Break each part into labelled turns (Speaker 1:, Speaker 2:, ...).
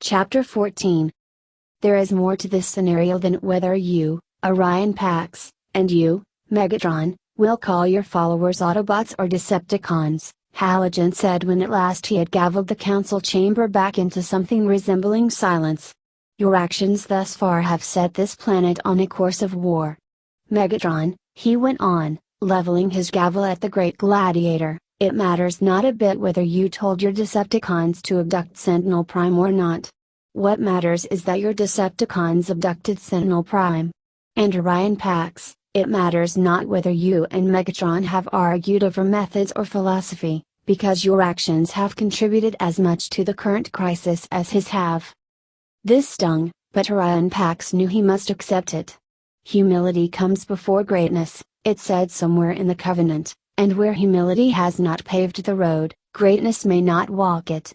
Speaker 1: Chapter 14. There is more to this scenario than whether you, Orion Pax, and you, Megatron, will call your followers Autobots or Decepticons, Halogen said when at last he had gavelled the council chamber back into something resembling silence. Your actions thus far have set this planet on a course of war. Megatron, he went on, leveling his gavel at the Great Gladiator, it matters not a bit whether you told your Decepticons to abduct Sentinel Prime or not. What matters is that your Decepticons abducted Sentinel Prime. And Orion Pax, it matters not whether you and Megatron have argued over methods or philosophy, because your actions have contributed as much to the current crisis as his have. This stung, but Orion Pax knew he must accept it. Humility comes before greatness, it said somewhere in the Covenant, and where humility has not paved the road, greatness may not walk it.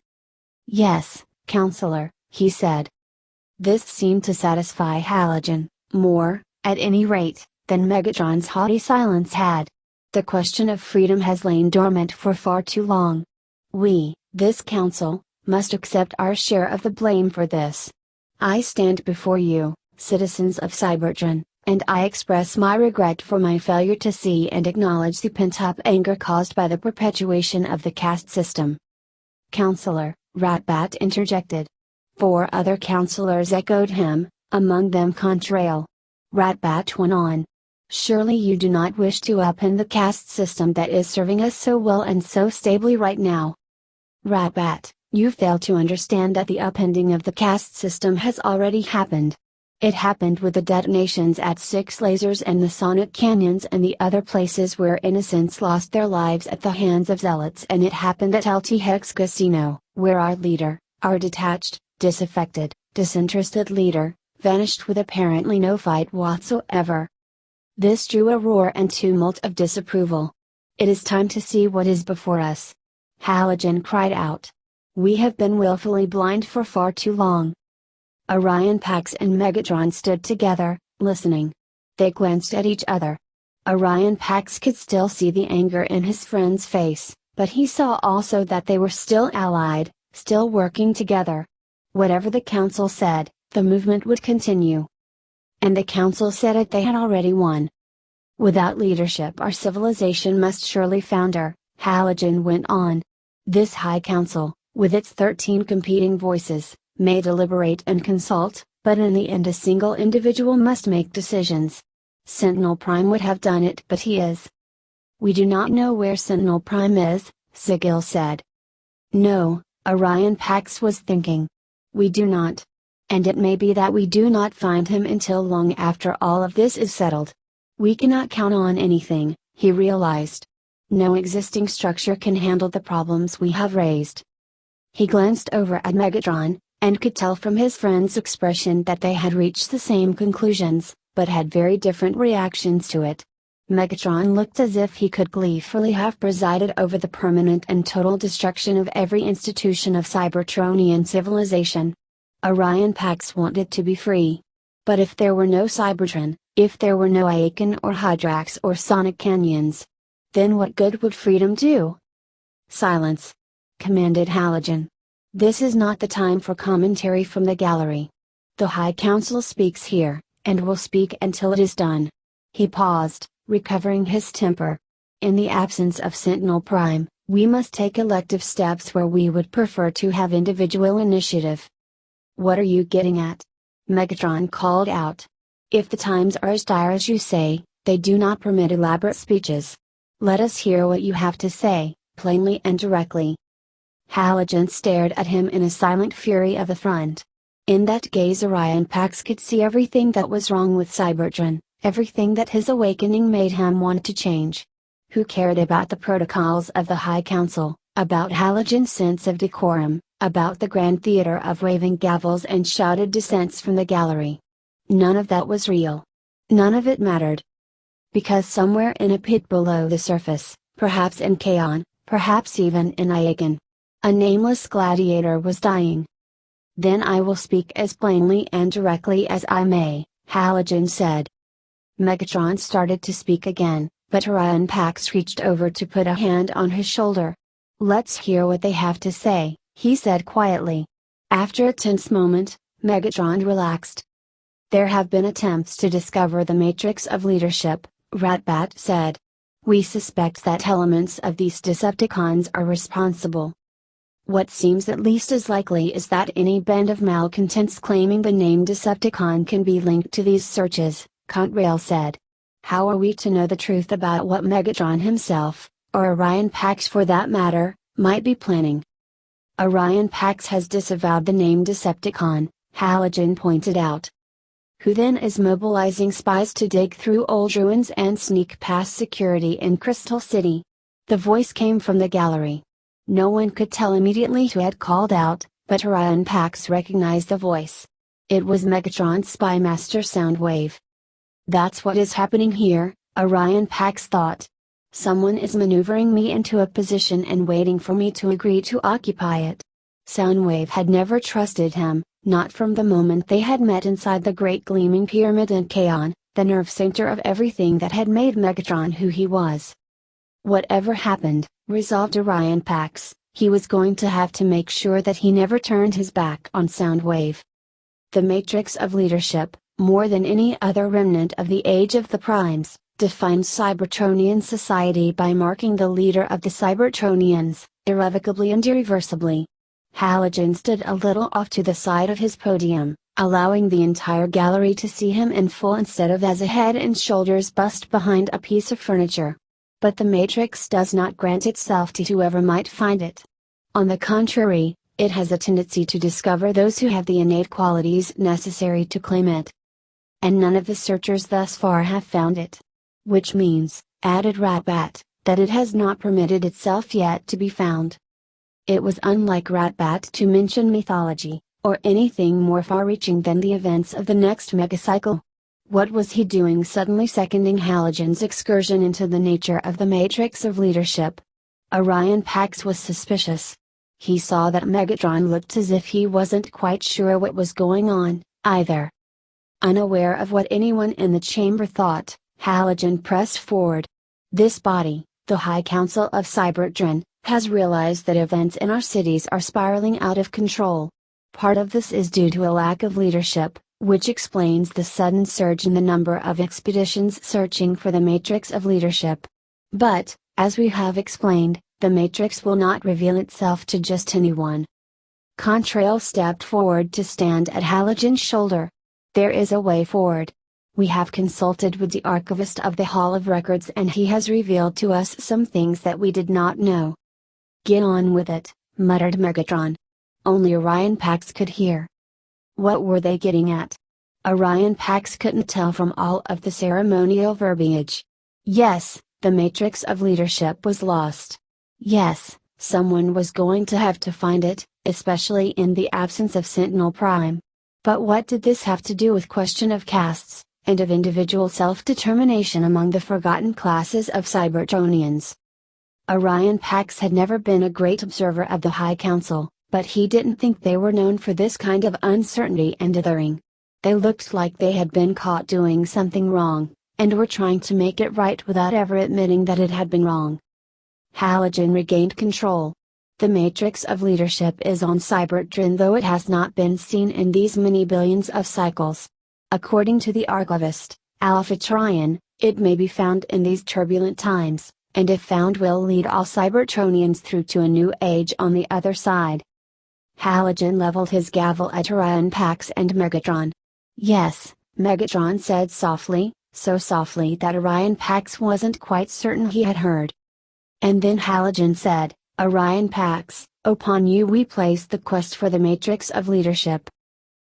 Speaker 1: Yes, Counselor, he said. This seemed to satisfy Halogen, more, at any rate, than Megatron's haughty silence had. The question of freedom has lain dormant for far too long. We, this council, must accept our share of the blame for this. I stand before you, citizens of Cybertron, and I express my regret for my failure to see and acknowledge the pent-up anger caused by the perpetuation of the caste system. Counselor, Ratbat interjected. 4 other counselors echoed him, among them Contrail. Ratbat went on. Surely you do not wish to upend the caste system that is serving us so well and so stably right now. Ratbat, you fail to understand that the upending of the caste system has already happened. It happened with the detonations at Six Lasers and the Sonic Canyons and the other places where innocents lost their lives at the hands of zealots, and it happened at LT Hex Casino, where our leader, our detached, disaffected, disinterested leader, vanished with apparently no fight whatsoever. This drew a roar and tumult of disapproval. It is time to see what is before us. Halogen cried out. We have been willfully blind for far too long. Orion Pax and Megatron stood together, listening. They glanced at each other. Orion Pax could still see the anger in his friend's face, but he saw also that they were still allied, still working together. Whatever the council said, the movement would continue. And the council said it, they had already won. Without leadership our civilization must surely founder, Halogen went on. This High Council, with its 13 competing voices, may deliberate and consult, but in the end a single individual must make decisions. Sentinel Prime would have done it, but he is. We do not know where Sentinel Prime is, Sigil said. No, Orion Pax was thinking. We do not. And it may be that we do not find him until long after all of this is settled. We cannot count on anything, he realized. No existing structure can handle the problems we have raised. He glanced over at Megatron, and could tell from his friend's expression that they had reached the same conclusions, but had very different reactions to it. Megatron looked as if he could gleefully have presided over the permanent and total destruction of every institution of Cybertronian civilization. Orion Pax wanted to be free. But if there were no Cybertron, if there were no Aegon or Hydrax or Sonic Canyons, then what good would freedom do? Silence! Commanded Halogen. This is not the time for commentary from the gallery. The High Council speaks here, and will speak until it is done. He paused, recovering his temper. In the absence of Sentinel Prime, we must take elective steps where we would prefer to have individual initiative. What are you getting at? Megatron called out. If the times are as dire as you say, they do not permit elaborate speeches. Let us hear what you have to say, plainly and directly. Halogen stared at him in a silent fury of affront. In that gaze Orion Pax could see everything that was wrong with Cybertron, everything that his awakening made him want to change. Who cared about the protocols of the High Council, about Halogen's sense of decorum, about the grand theater of waving gavels and shouted dissents from the gallery? None of that was real. None of it mattered. Because somewhere in a pit below the surface, perhaps in Kaon, perhaps even in Aegon, a nameless gladiator was dying. Then I will speak as plainly and directly as I may, Halogen said. Megatron started to speak again, but Orion Pax reached over to put a hand on his shoulder. Let's hear what they have to say, he said quietly. After a tense moment, Megatron relaxed. There have been attempts to discover the matrix of leadership, Ratbat said. We suspect that elements of these Decepticons are responsible. What seems at least as likely is that any band of malcontents claiming the name Decepticon can be linked to these searches, Contrail said. How are we to know the truth about what Megatron himself, or Orion Pax for that matter, might be planning? Orion Pax has disavowed the name Decepticon, Halogen pointed out. Who then is mobilizing spies to dig through old ruins and sneak past security in Crystal City? The voice came from the gallery. No one could tell immediately who had called out, but Orion Pax recognized the voice. It was Megatron's spy master Soundwave. That's what is happening here, Orion Pax thought. Someone is maneuvering me into a position and waiting for me to agree to occupy it. Soundwave had never trusted him, not from the moment they had met inside the Great Gleaming Pyramid in Kaon, the nerve center of everything that had made Megatron who he was. Whatever happened, resolved Orion Pax, he was going to have to make sure that he never turned his back on Soundwave. The matrix of leadership, more than any other remnant of the Age of the Primes, defined Cybertronian society by marking the leader of the Cybertronians, irrevocably and irreversibly. Halogen stood a little off to the side of his podium, allowing the entire gallery to see him in full instead of as a head and shoulders bust behind a piece of furniture. But the matrix does not grant itself to whoever might find it. On the contrary, it has a tendency to discover those who have the innate qualities necessary to claim it. And none of the searchers thus far have found it. Which means, added Ratbat, that it has not permitted itself yet to be found. It was unlike Ratbat to mention mythology, or anything more far-reaching than the events of the next megacycle. What was he doing suddenly seconding Halogen's excursion into the nature of the matrix of leadership? Orion Pax was suspicious. He saw that Megatron looked as if he wasn't quite sure what was going on, either. Unaware of what anyone in the chamber thought, Halogen pressed forward. This body, the High Council of Cybertron, has realized that events in our cities are spiraling out of control. Part of this is due to a lack of leadership, which explains the sudden surge in the number of expeditions searching for the matrix of leadership. But, as we have explained, the matrix will not reveal itself to just anyone. Contrail stepped forward to stand at Halogen's shoulder. There is a way forward. We have consulted with the archivist of the Hall of Records and he has revealed to us some things that we did not know. Get on with it, muttered Megatron. Only Orion Pax could hear. What were they getting at? Orion Pax couldn't tell from all of the ceremonial verbiage. Yes, the matrix of leadership was lost. Yes, someone was going to have to find it, especially in the absence of Sentinel Prime. But what did this have to do with question of castes, and of individual self-determination among the forgotten classes of Cybertronians? Orion Pax had never been a great observer of the High Council, but he didn't think they were known for this kind of uncertainty and dithering. They looked like they had been caught doing something wrong, and were trying to make it right without ever admitting that it had been wrong. Halogen regained control. The matrix of leadership is on Cybertron, though it has not been seen in these many billions of cycles. According to the archivist, Alpha Trion, it may be found in these turbulent times, and if found will lead all Cybertronians through to a new age on the other side. Halogen leveled his gavel at Orion Pax and Megatron. Yes, Megatron said softly, so softly that Orion Pax wasn't quite certain he had heard. And then Halogen said, Orion Pax, upon you we place the quest for the matrix of leadership.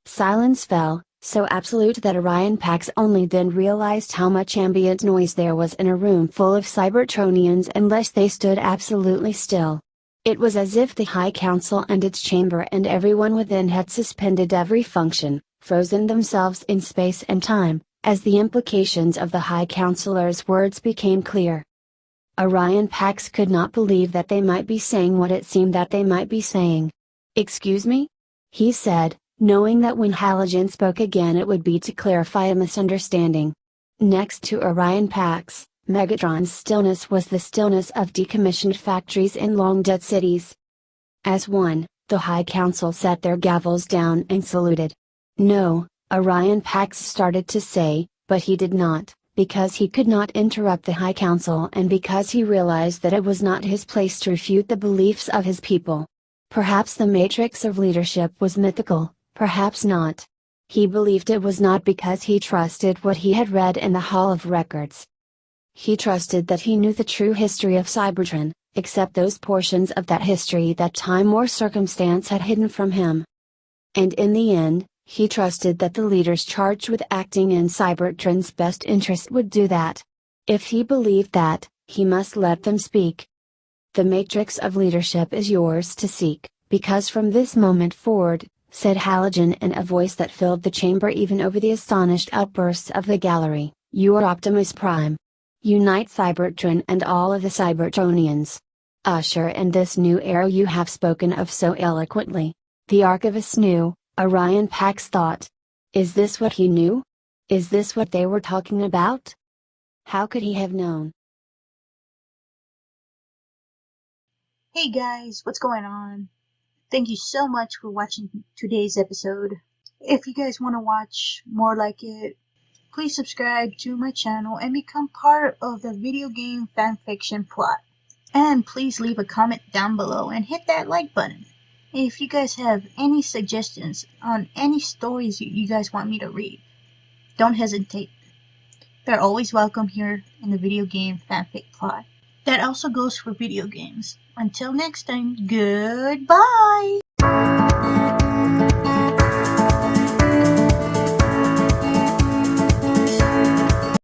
Speaker 1: Silence fell, so absolute that Orion Pax only then realized how much ambient noise there was in a room full of Cybertronians unless they stood absolutely still. It was as if the High Council and its chamber and everyone within had suspended every function, frozen themselves in space and time, as the implications of the High Councilor's words became clear. Orion Pax could not believe that they might be saying what it seemed that they might be saying. Excuse me? He said, knowing that when Halogen spoke again it would be to clarify a misunderstanding. Next to Orion Pax, Megatron's stillness was the stillness of decommissioned factories in long-dead cities. As one, The High Council set their gavels down and saluted. No, Orion Pax started to say, but he did not, because he could not interrupt the High Council and because he realized that it was not his place to refute the beliefs of his people. Perhaps the matrix of leadership was mythical, perhaps not. He believed it was not because he trusted what he had read in the Hall of Records. He trusted that he knew the true history of Cybertron, except those portions of that history that time or circumstance had hidden from him. And in the end, he trusted that the leaders charged with acting in Cybertron's best interest would do that. If he believed that, he must let them speak. The matrix of leadership is yours to seek, because from this moment forward, said Halogen in a voice that filled the chamber even over the astonished outbursts of the gallery, you are Optimus Prime. Unite Cybertron and all of the Cybertronians. Usher in this new era you have spoken of so eloquently. The Archivist knew, Orion Pax thought. Is this what he knew? Is this what they were talking about? How could he have known?
Speaker 2: Hey guys, what's going on? Thank you so much for watching today's episode. If you guys want to watch more like it, please subscribe to my channel and become part of the video game fanfiction plot. And please leave a comment down below and hit that like button. If you guys have any suggestions on any stories you guys want me to read, don't hesitate. They're always welcome here in the video game fanfic plot. That also goes for video games. Until next time, goodbye!